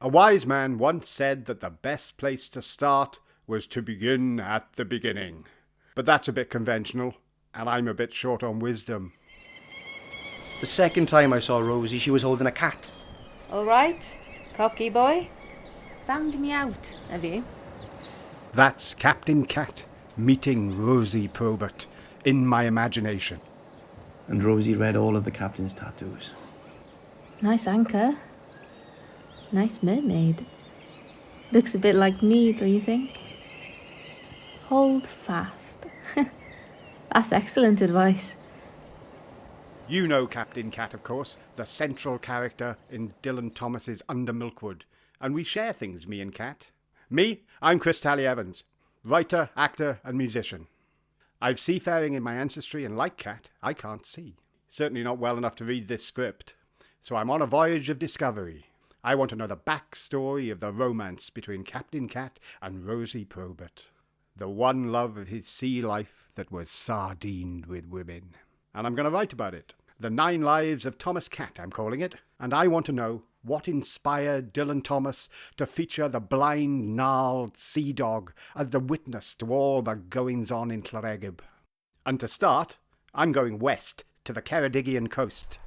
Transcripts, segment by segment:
A wise man once said that the best place to start was to begin at the beginning. But that's a bit conventional, and I'm a bit short on wisdom. The second time I saw Rosie, she was holding a cat. All right, cocky boy. Found me out, have you? That's Captain Cat meeting Rosie Probert in my imagination. And Rosie read all of the captain's tattoos. Nice anchor. Nice mermaid. Looks a bit like me, do you think? Hold fast. That's excellent advice. You know Captain Cat, of course, the central character in Dylan Thomas's Under Milkwood. And we share things, me and Cat. Me, I'm Chris Talley-Evans, writer, actor and musician. I've seafaring in my ancestry, and like Cat, I can't see. Certainly not well enough to read this script. So I'm on a voyage of discovery. I want to know the backstory of the romance between Captain Cat and Rosie Probert. The one love of his sea life that was sardined with women. And I'm going to write about it. The 9 Lives of Thomas Cat, I'm calling it. And I want to know what inspired Dylan Thomas to feature the blind, gnarled sea dog as the witness to all the goings-on in Llareggub. And to start, I'm going west to the Ceredigion coast.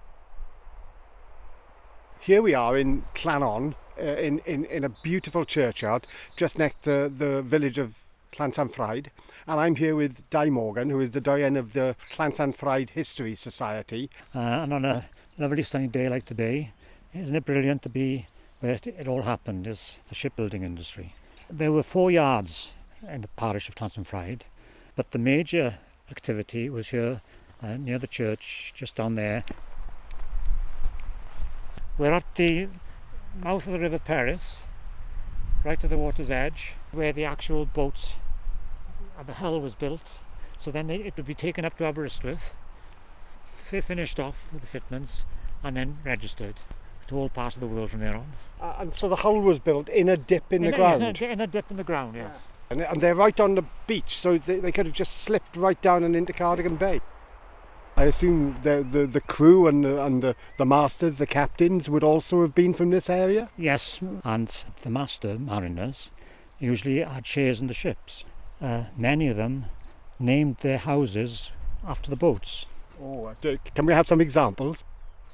Here we are in Llanon, in a beautiful churchyard just next to the village of Llansanfraid, and I'm here with Di Morgan, who is the doyen of the Llansanfraid History Society. And on a lovely sunny day like today, isn't it brilliant to be where it all happened, is the shipbuilding industry. There were 4 yards in the parish of Llansanfraid, but the major activity was here near the church, just down there. We're at the mouth of the River Paris, right at the water's edge, where the actual boats and the hull was built. So then it would be taken up to Aberystwyth, finished off with the fitments, and then registered to all parts of the world from there on. And so the hull was built in a dip in the ground? In a dip in the ground, yes. Yeah. And they're right on the beach, so they could have just slipped right down and into Cardigan Bay. I assume the crew and the masters, the captains, would also have been from this area? Yes, and the master mariners usually had shares in the ships. Many of them named their houses after the boats. Oh, can we have some examples?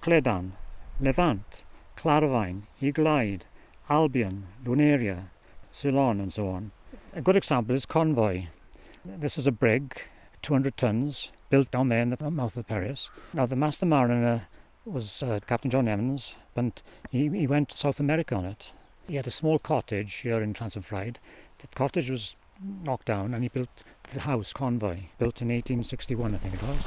Cledan, Levant, Claravine, Eagle-Eyed, Albion, Lunaria, Ceylon and so on. A good example is Convoy. This is a brig, 200 tons, built down there in the mouth of the Paris. Now the master mariner was Captain John Evans, but he went to South America on it. He had a small cottage here in Llansanfraid. The cottage was knocked down and he built the house Convoy, built in 1861 I think it was.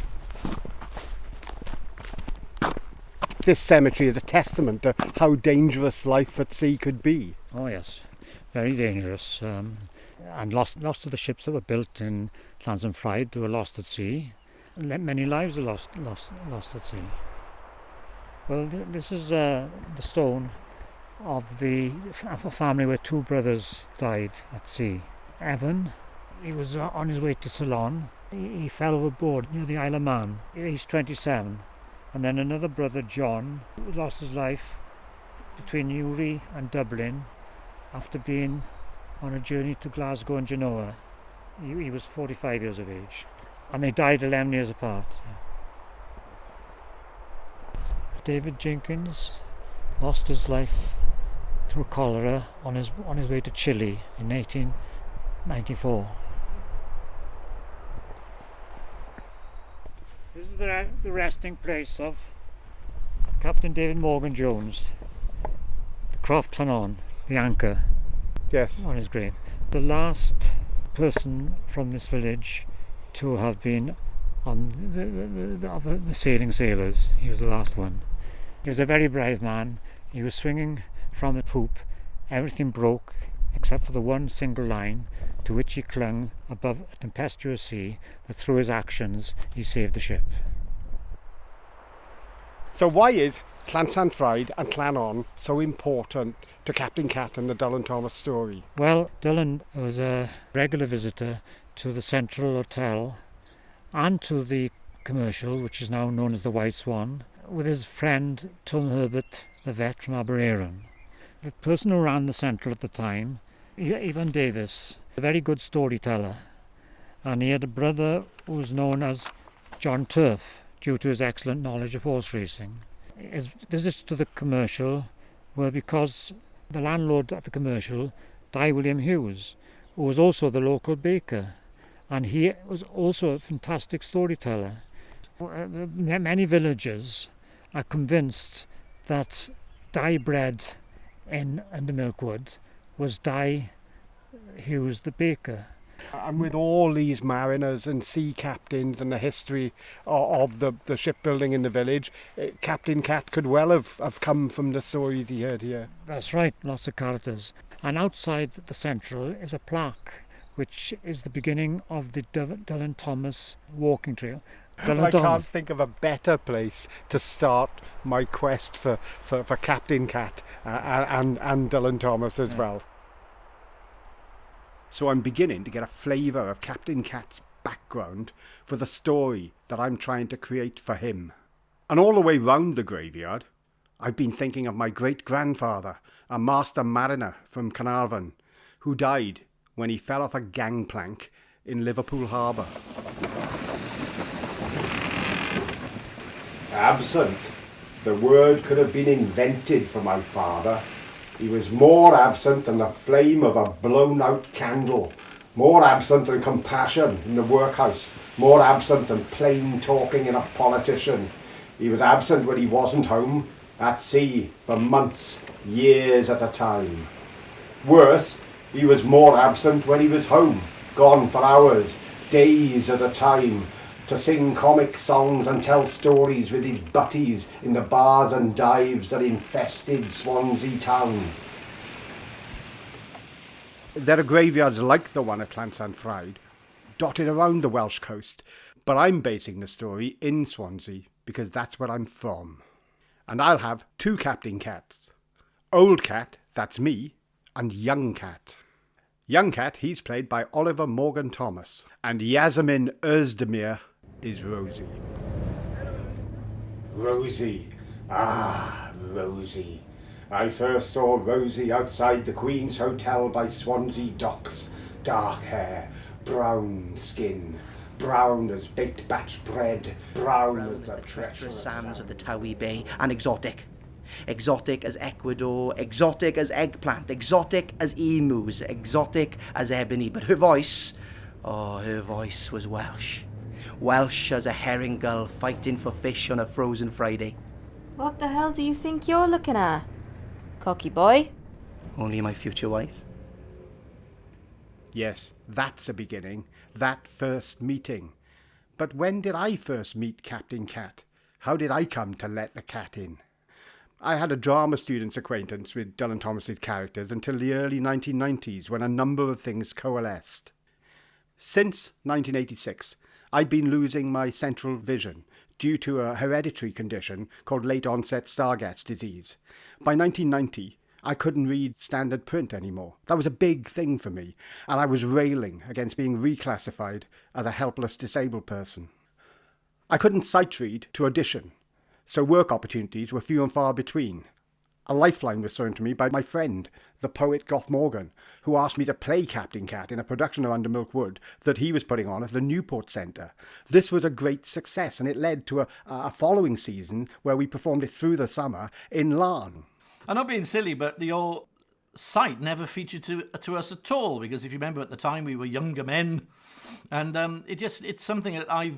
This cemetery is a testament to how dangerous life at sea could be. Oh yes, very dangerous. And lost of the ships that were built in Llansanfraid were lost at sea. Many lives are lost at sea. Well, this is the stone of a family where 2 brothers died at sea. Evan, he was on his way to Ceylon. He fell overboard near the Isle of Man. He's 27. And then another brother, John, lost his life between Newry and Dublin after being on a journey to Glasgow and Genoa. He was 45 years of age. And they died 11 years apart. David Jenkins lost his life through cholera on his way to Chile in 1894. This is the resting place of Captain David Morgan Jones, the Croft Llanon, the anchor. Yes. On his grave. The last person from this village to have been on the sailing sailors. He was the last one. He was a very brave man. He was swinging from a poop. Everything broke except for the one single line to which he clung above a tempestuous sea, but through his actions he saved the ship. So why is Llansanfraid and Llanon so important to Captain Cat and the Dylan Thomas story? Well, Dylan was a regular visitor to the Central Hotel and to the Commercial, which is now known as the White Swan, with his friend Tom Herbert, the vet from Aberavon. The person who ran the Central at the time, Ivan Davis, a very good storyteller, and he had a brother who was known as John Turf due to his excellent knowledge of horse racing. His visits to the commercial were because the landlord at the commercial, Di William Hughes, who was also the local baker, and he was also a fantastic storyteller. Many villagers are convinced that Di bread in Under Milkwood was Di Hughes the baker. And with all these mariners and sea captains and the history of the shipbuilding in the village, Captain Cat could well have come from the stories he heard here. That's right, lots of characters. And outside the Central is a plaque, which is the beginning of the Dylan Thomas walking trail. I can't think of a better place to start my quest for Captain Cat and Dylan Thomas as well. So I'm beginning to get a flavour of Captain Cat's background for the story that I'm trying to create for him. And all the way round the graveyard, I've been thinking of my great-grandfather, a master mariner from Carnarvon, who died when he fell off a gangplank in Liverpool Harbour. Absent. The word could have been invented for my father. He was more absent than the flame of a blown-out candle, more absent than compassion in the workhouse, more absent than plain talking in a politician. He was absent when he wasn't home, at sea, for months, years at a time. Worse, he was more absent when he was home, gone for hours, days at a time, to sing comic songs and tell stories with his butties in the bars and dives that infested Swansea town. There are graveyards like the one at Llansanfraid, dotted around the Welsh coast, but I'm basing the story in Swansea because that's where I'm from. And I'll have two Captain Cats. Old Cat, that's me, and Young Cat. Young Cat, he's played by Oliver Morgan Thomas, and Yasemin Özdemir is Rosie. Rosie. Ah, Rosie. I first saw Rosie outside the Queen's Hotel by Swansea Docks. Dark hair, brown skin, brown as baked batch bread, brown as the treacherous sands of the Towie Bay, and exotic. Exotic as Ecuador, exotic as eggplant, exotic as emus, exotic as ebony. But her voice was Welsh. Welsh as a herring gull fighting for fish on a frozen Friday. What the hell do you think you're looking at? Cocky boy? Only my future wife. Yes, that's a beginning, that first meeting. But when did I first meet Captain Cat? How did I come to let the cat in? I had a drama student's acquaintance with Dylan Thomas's characters until the early 1990s, when a number of things coalesced. Since 1986, I'd been losing my central vision due to a hereditary condition called late-onset Stargardt's disease. By 1990, I couldn't read standard print anymore. That was a big thing for me, and I was railing against being reclassified as a helpless disabled person. I couldn't sight read to audition, so work opportunities were few and far between. A lifeline was thrown to me by my friend, the poet Gough Morgan, who asked me to play Captain Cat in a production of Under Milkwood that he was putting on at the Newport Centre. This was a great success, and it led to a following season where we performed it through the summer in Larne. I'm not being silly, but your site never featured to us at all, because if you remember at the time we were younger men, and it's something that I've,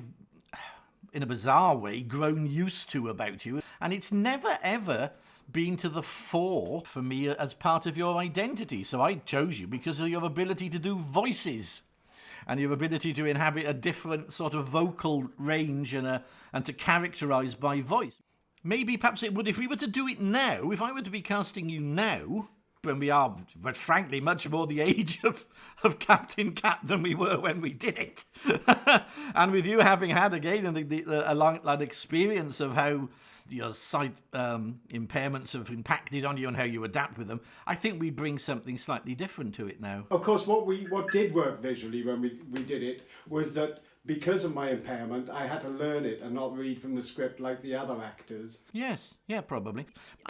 in a bizarre way, grown used to about you, and it's never ever been to the fore for me as part of your identity. So I chose you because of your ability to do voices and your ability to inhabit a different sort of vocal range and to characterize by voice. Maybe perhaps it would, if we were to do it now, if I were to be casting you now, when we are, but frankly, much more the age of Captain Cat than we were when we did it. And with you having had, again, an experience of how your sight impairments have impacted on you and how you adapt with them, I think we bring something slightly different to it now. Of course, what did work visually when we did it was that Because of my impairment, I had to learn it and not read from the script like the other actors. Yes, yeah, probably.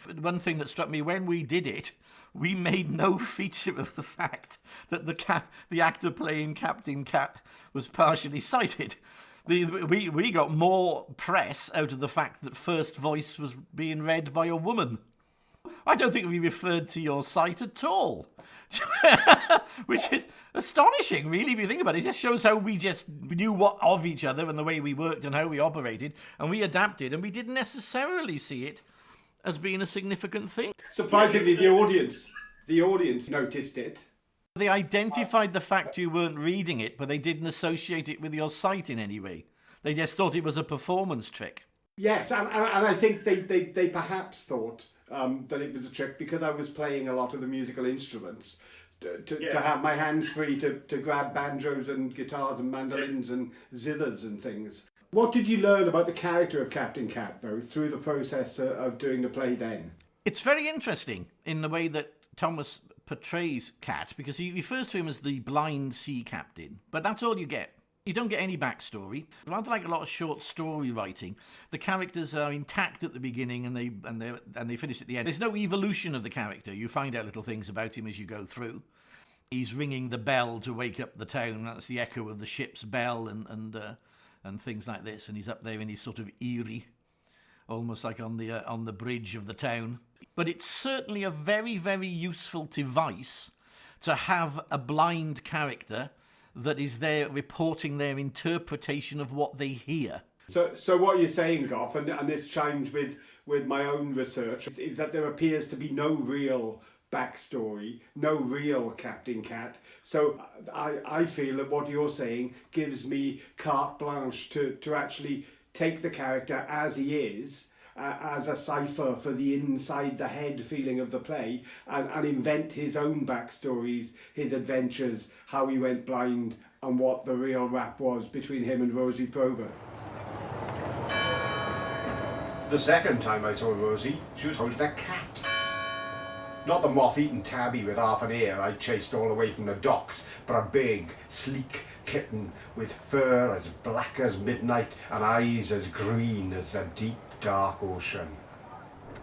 But one thing that struck me when we did it, we made no feature of the fact that the actor playing Captain Cat was partially sighted. We got more press out of the fact that first voice was being read by a woman. I don't think we referred to your sight at all. Which is astonishing, really, if you think about it. It just shows how we just knew what of each other and the way we worked and how we operated, and we adapted, and we didn't necessarily see it as being a significant thing. Surprisingly, the audience noticed it. They identified the fact you weren't reading it, but they didn't associate it with your sight in any way. They just thought it was a performance trick. Yes, and I think they perhaps thought that it was a trick because I was playing a lot of the musical instruments to have my hands free to grab banjos and guitars and mandolins and zithers and things. What did you learn about the character of Captain Cat, though, through the process of doing the play then? It's very interesting in the way that Thomas portrays Cat, because he refers to him as the blind sea captain, but that's all you get. You don't get any backstory. Rather like a lot of short story writing, the characters are intact at the beginning and they finish at the end. There's no evolution of the character. You find out little things about him as you go through. He's ringing the bell to wake up the town. That's the echo of the ship's bell and things like this. And he's up there and he's sort of eerie, almost like on the bridge of the town. But it's certainly a very, very useful device to have a blind character that is there reporting their interpretation of what they hear. So what you're saying, Goff, and this chimes with my own research, is that there appears to be no real backstory, no real Captain Cat. So I feel that what you're saying gives me carte blanche to actually take the character as he is, as a cipher for the inside the head feeling of the play, and invent his own backstories, his adventures, how he went blind, and what the real rap was between him and Rosie Probert. The second time I saw Rosie, she was holding a cat. Not the moth-eaten tabby with half an ear I chased all the way from the docks, but a big, sleek kitten with fur as black as midnight and eyes as green as the deep, dark ocean.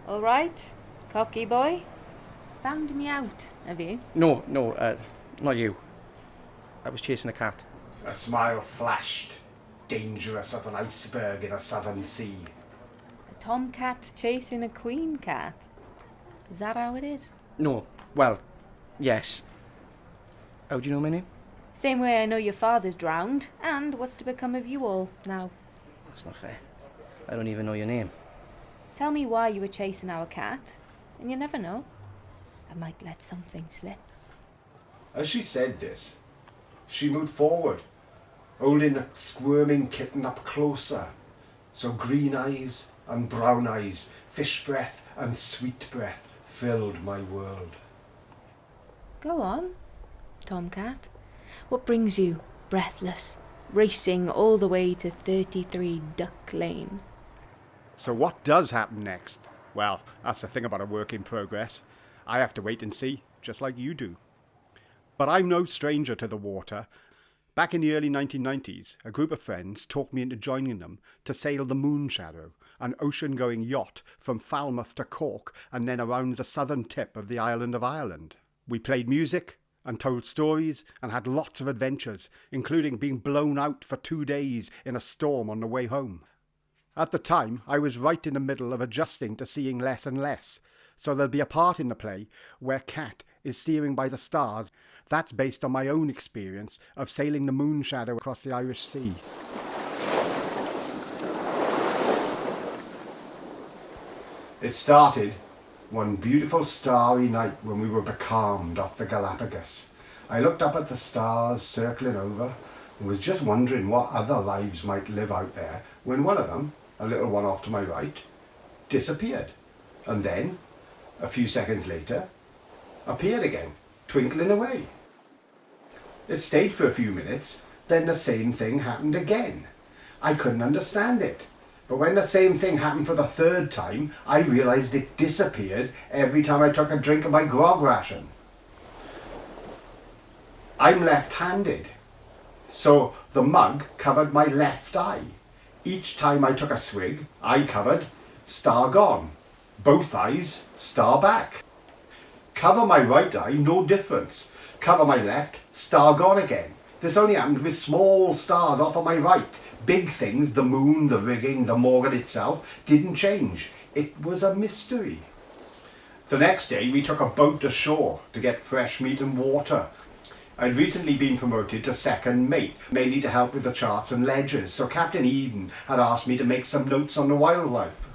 All right, cocky boy. Found me out, have you? No, not you. I was chasing a cat. A smile flashed, dangerous as an iceberg in a southern sea. A tomcat chasing a queen cat. Is that how it is? No, well, yes. How do you know my name? Same way I know your father's drowned, and what's to become of you all now? That's not fair. I don't even know your name. Tell me why you were chasing our cat, and you never know. I might let something slip. As she said this, she moved forward, holding a squirming kitten up closer. So green eyes and brown eyes, fish breath and sweet breath filled my world. Go on, Tomcat. What brings you, breathless, racing all the way to 33 Duck Lane? So what does happen next? Well, that's the thing about a work in progress. I have to wait and see, just like you do. But I'm no stranger to the water. Back in the early 1990s, a group of friends talked me into joining them to sail the Moonshadow, an ocean-going yacht from Falmouth to Cork and then around the southern tip of the island of Ireland. We played music and told stories and had lots of adventures, including being blown out for 2 days in a storm on the way home. At the time, I was right in the middle of adjusting to seeing less and less, so there'll be a part in the play where Cat is steering by the stars. That's based on my own experience of sailing the Moonshadow across the Irish Sea. It started one beautiful starry night when we were becalmed off the Galapagos. I looked up at the stars circling over and was just wondering what other lives might live out there when one of them, a little one off to my right, disappeared. And then, a few seconds later, appeared again, twinkling away. It stayed for a few minutes, then the same thing happened again. I couldn't understand it. But when the same thing happened for the third time, I realised it disappeared every time I took a drink of my grog ration. I'm left-handed, So the mug covered my left eye. Each time I took a swig, eye covered, star gone. Both eyes, star back. Cover my right eye, no difference. Cover my left, star gone again. This only happened with small stars off on my right. Big things, the moon, the rigging, the Morgan itself, didn't change. It was a mystery. The next day we took a boat ashore to get fresh meat and water. I'd recently been promoted to second mate, mainly to help with the charts and ledgers, so Captain Eden had asked me to make some notes on the wildlife.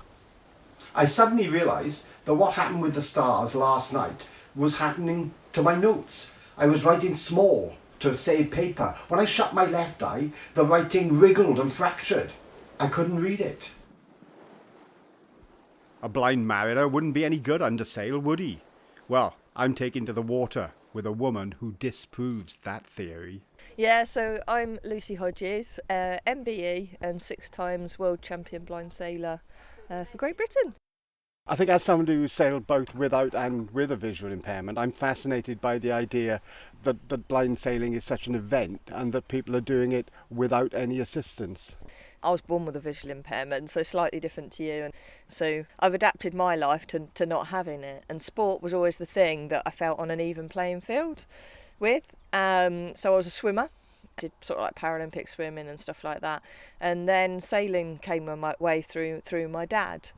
I suddenly realised that what happened with the stars last night was happening to my notes. I was writing small to save paper. When I shut my left eye, the writing wriggled and fractured. I couldn't read it. A blind mariner wouldn't be any good under sail, would he? Well, I'm taken to the water with a woman who disproves that theory. Yeah, so I'm Lucy Hodges, MBE and 6 times world champion blind sailor for Great Britain. I think as someone who sailed both without and with a visual impairment, I'm fascinated by the idea that blind sailing is such an event and that people are doing it without any assistance. I was born with a visual impairment, so slightly different to you. And so I've adapted my life to not having it. And sport was always the thing that I felt on an even playing field with. So I was a swimmer. I did sort of like Paralympic swimming and stuff like that. And then sailing came on my way through my dad.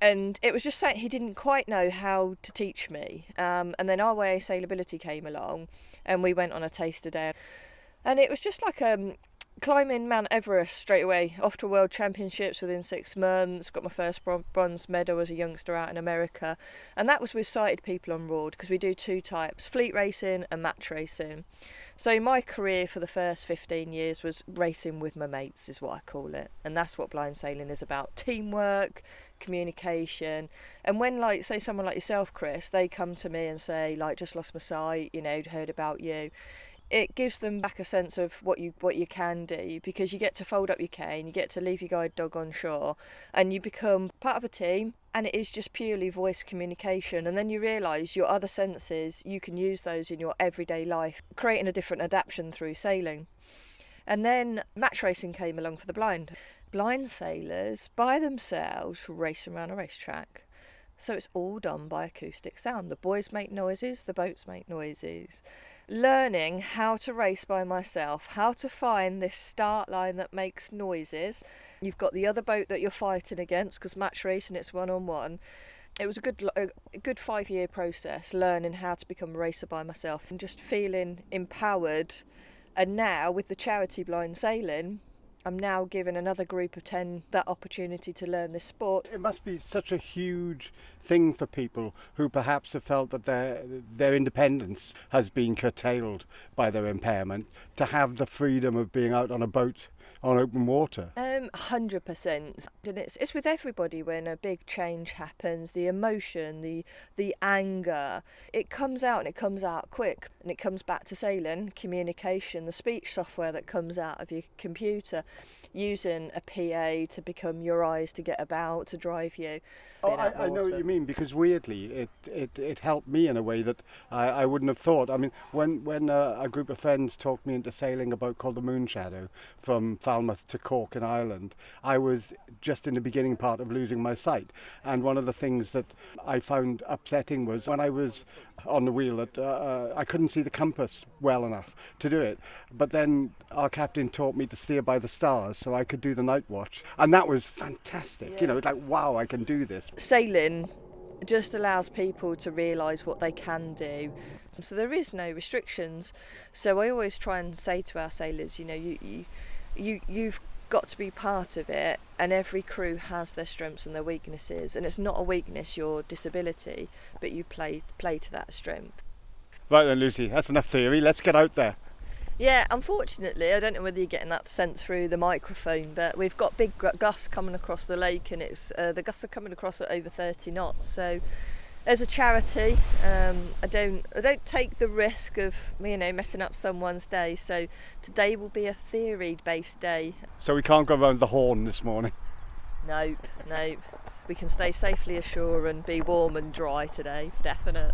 And it was just something he didn't quite know how to teach me. And then our way sailability came along and we went on a taster day. And it was just like climbing Mount Everest straight away, off to World Championships within 6 months, got my first bronze medal as a youngster out in America. And that was with sighted people on board, because we do 2 types, fleet racing and match racing. So my career for the first 15 years was racing with my mates, is what I call it. And that's what blind sailing is about, teamwork, communication. And when, like, say someone like yourself, Chris, they come to me and say, like, just lost my sight, you know, heard about you, it gives them back a sense of what you can do, because you get to fold up your cane, you get to leave your guide dog on shore, and you become part of a team, and it is just purely voice communication. And then you realise your other senses, you can use those in your everyday life, creating a different adaptation through sailing. And then match racing came along for the blind. Blind sailors, by themselves, race around a racetrack. So it's all done by acoustic sound. The buoys make noises, the boats make noises. Learning how to race by myself, how to find this start line that makes noises. You've got the other boat that you're fighting against, because match racing, it's one-on-one. It was a good 5-year process, learning how to become a racer by myself and just feeling empowered. And now, with the charity blind sailing, I'm now giving another group of 10 that opportunity to learn this sport. It must be such a huge thing for people who perhaps have felt that their independence has been curtailed by their impairment, to have the freedom of being out on a boat on open water. 100%. And it's with everybody when a big change happens, the emotion, the anger, it comes out, and it comes out quick, and it comes back to sailing, communication, the speech software that comes out of your computer, using a PA to become your eyes to get about, to drive you. I know what you mean, because weirdly it helped me in a way that I wouldn't have thought. I mean, when a group of friends talked me into sailing a boat called the Moon Shadow from Falmouth to Cork in Ireland, I was just in the beginning part of losing my sight. And one of the things that I found upsetting was when I was on the wheel that I couldn't see the compass well enough to do it. But then our captain taught me to steer by the stars so I could do the night watch. And that was fantastic. Yeah. You know, it's like, wow, I can do this. Sailing just allows people to realise what they can do. So there is no restrictions. So I always try and say to our sailors, you know, you've got to be part of it, and every crew has their strengths and their weaknesses, and it's not a weakness, your disability, but you play to that strength. Right then, Lucy, that's enough theory, let's get out there. Yeah, unfortunately, I don't know whether you're getting that sense through the microphone, but we've got big gusts coming across the lake, and it's the gusts are coming across at over 30 knots. So, as a charity, I don't take the risk of messing up someone's day. So today will be a theory-based day. So we can't go round the Horn this morning. No, we can stay safely ashore and be warm and dry today, for definite.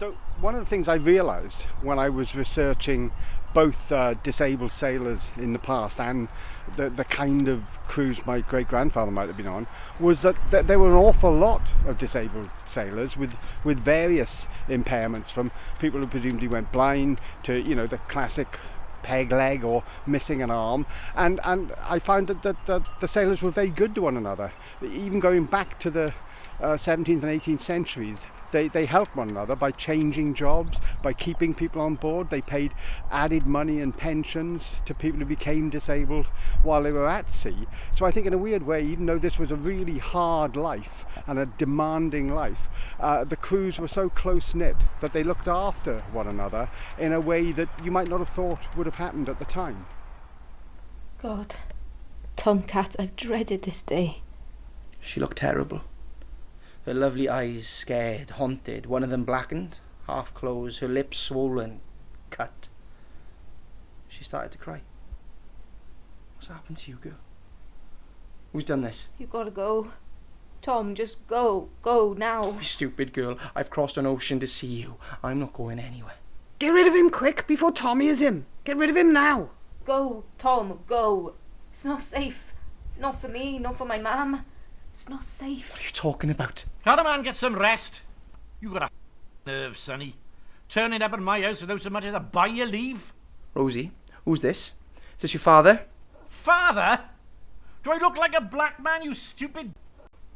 So one of the things I realised when I was researching both disabled sailors in the past and the kind of cruise my great-grandfather might have been on was that there were an awful lot of disabled sailors with various impairments, from people who presumably went blind to, you know, the classic peg leg or missing an arm, and I found that the sailors were very good to one another. Even going back to the 17th and 18th centuries, they helped one another by changing jobs, by keeping people on board. They paid added money and pensions to people who became disabled while they were at sea. So I think in a weird way, even though this was a really hard life and a demanding life, the crews were so close-knit that they looked after one another in a way that you might not have thought would have happened at the time. God, Tomcat, I've dreaded this day. She looked terrible. Her lovely eyes scared, haunted, one of them blackened, half closed, her lips swollen, cut. She started to cry. What's happened to you, girl? Who's done this? You've got to go. Tom, just go. Go now. You stupid girl. I've crossed an ocean to see you. I'm not going anywhere. Get rid of him quick before Tommy is him. Get rid of him now. Go, Tom, go. It's not safe. Not for me, not for my mam. It's not safe. What are you talking about? Can't a man get some rest? You got a nerve, sonny. Turning up at my house without so much as a buy your leave. Rosie, who's this? Is this your father? Father? Do I look like a black man, you stupid?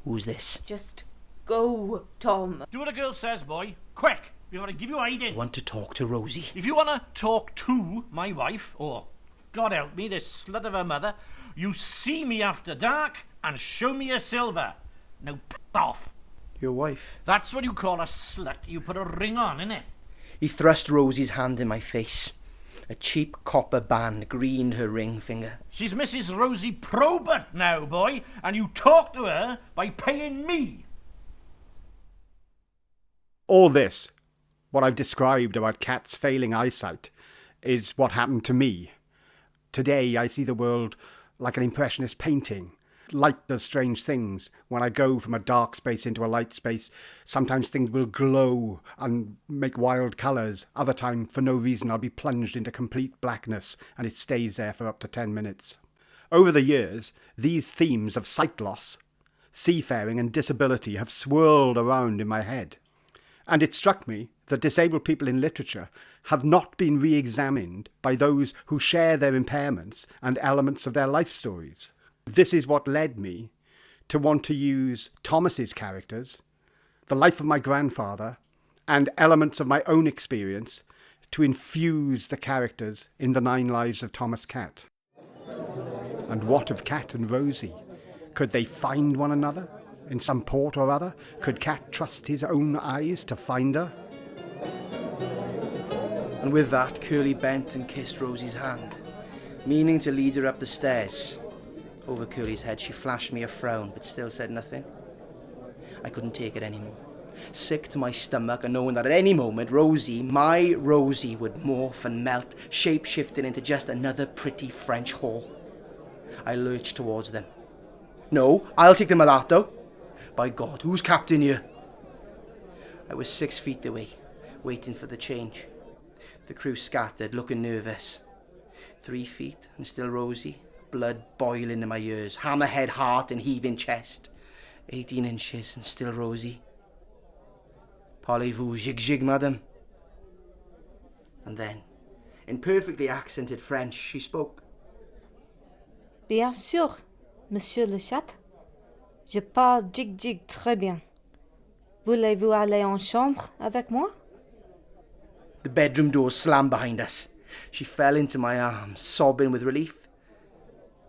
Who's this? Just go, Tom. Do what a girl says, boy. Quick, before I give you hiding. I want to talk to Rosie. If you want to talk to my wife, or, God help me, this slut of a mother, you see me after dark and show me your silver. Now, piss off. Your wife? That's what you call a slut. You put a ring on, innit? He thrust Rosie's hand in my face. A cheap copper band greened her ring finger. She's Mrs. Rosie Probert now, boy, and you talk to her by paying me. All this, what I've described about Kat's failing eyesight, is what happened to me. Today I see the world like an impressionist painting. Light does strange things. When I go from a dark space into a light space, sometimes things will glow and make wild colours. Other time, for no reason, I'll be plunged into complete blackness, and it stays there for up to 10 minutes. Over the years, these themes of sight loss, seafaring and disability have swirled around in my head. And it struck me that disabled people in literature have not been re-examined by those who share their impairments and elements of their life stories. This is what led me to want to use Thomas's characters, the life of my grandfather, and elements of my own experience to infuse the characters in the 9 lives of Thomas Cat. And what of Cat and Rosie? Could they find one another in some port or other? Could Cat trust his own eyes to find her? And with that, Curly bent and kissed Rosie's hand, meaning to lead her up the stairs. Over Curly's head, she flashed me a frown, but still said nothing. I couldn't take it anymore. Sick to my stomach and knowing that at any moment, Rosie, my Rosie, would morph and melt, shape-shifting into just another pretty French whore. I lurched towards them. No, I'll take the mulatto. By God, who's captain here? I was 6 feet away, waiting for the change. The crew scattered, looking nervous. 3 feet, and still Rosie. Blood boiling in my ears, hammerhead heart and heaving chest. 18 inches and still Rosie. Parlez-vous jig, madame? And then, in perfectly accented French, she spoke. Bien sûr, Monsieur le Chat. Je parle jig très bien. Voulez-vous aller en chambre avec moi? The bedroom door slammed behind us. She fell into my arms, sobbing with relief.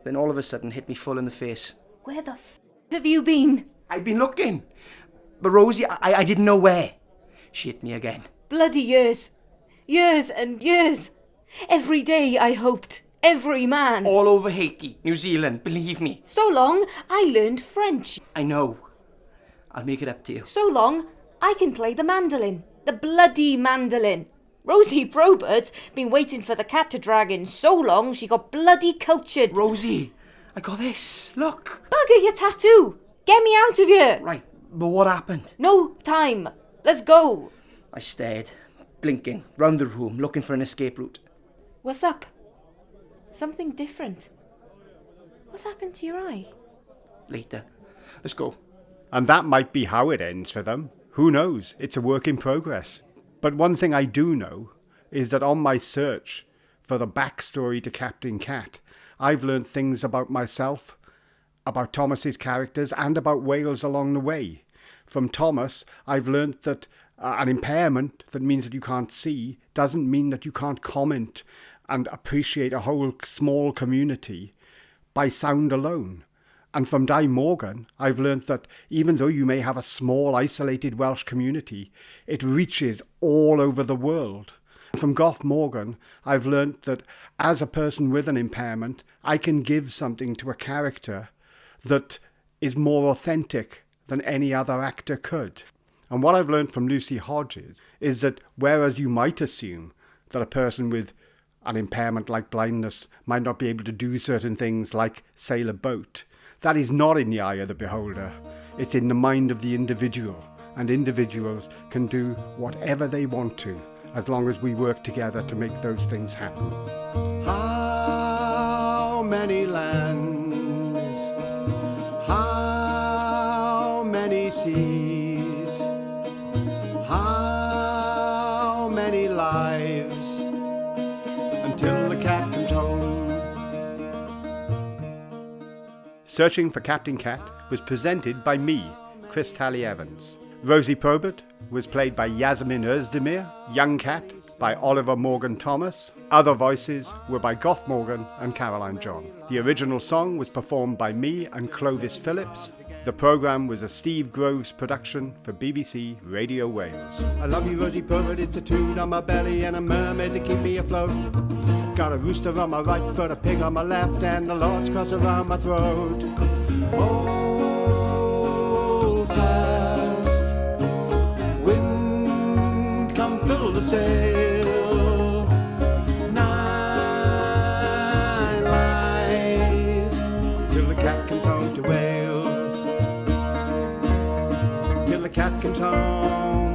Then all of a sudden hit me full in the face. Where the have you been? I'd been looking. But Rosie, I didn't know where. She hit me again. Bloody years. Years and years. Every day I hoped. Every man. All over Haiti, New Zealand, believe me. So long, I learned French. I know. I'll make it up to you. So long, I can play the mandolin. The bloody mandolin. Rosie Probert's been waiting for the cat to drag in so long she got bloody cultured. Rosie, I got this. Look. Bugger your tattoo. Get me out of here. Right, but what happened? No time. Let's go. I stared, blinking, round the room, looking for an escape route. What's up? Something different. What's happened to your eye? Later. Let's go. And that might be how it ends for them. Who knows? It's a work in progress. But one thing I do know is that on my search for the backstory to Captain Cat, I've learned things about myself, about Thomas's characters, and about Wales along the way. From Thomas, I've learned that an impairment that means that you can't see doesn't mean that you can't comment and appreciate a whole small community by sound alone. And from Di Morgan, I've learned that even though you may have a small, isolated Welsh community, it reaches all over the world. From Goth Morgan, I've learned that as a person with an impairment, I can give something to a character that is more authentic than any other actor could. And what I've learned from Lucy Hodges is that whereas you might assume that a person with an impairment like blindness might not be able to do certain things like sail a boat, that is not in the eye of the beholder. It's in the mind of the individual, and individuals can do whatever they want to as long as we work together to make those things happen. How many lands, how many seas, how many lives until the cat comes home. Searching for Captain Cat was presented by me, Chris Talley-Evans. Rosie Probert was played by Yasmin Özdemir, Young Cat by Oliver Morgan Thomas. Other voices were by Goth Morgan and Caroline John. The original song was performed by me and Clovis Phillips. The programme was a Steve Groves production for BBC Radio Wales. I love you, Rosie Probert, it's a tune on my belly and a mermaid to keep me afloat. Got a rooster on my right foot, a pig on my left, and the Lord's cross around my throat. Hold fast, wind, come fill the sail. 9 lives till the cat comes home to Wales. Till the cat comes home.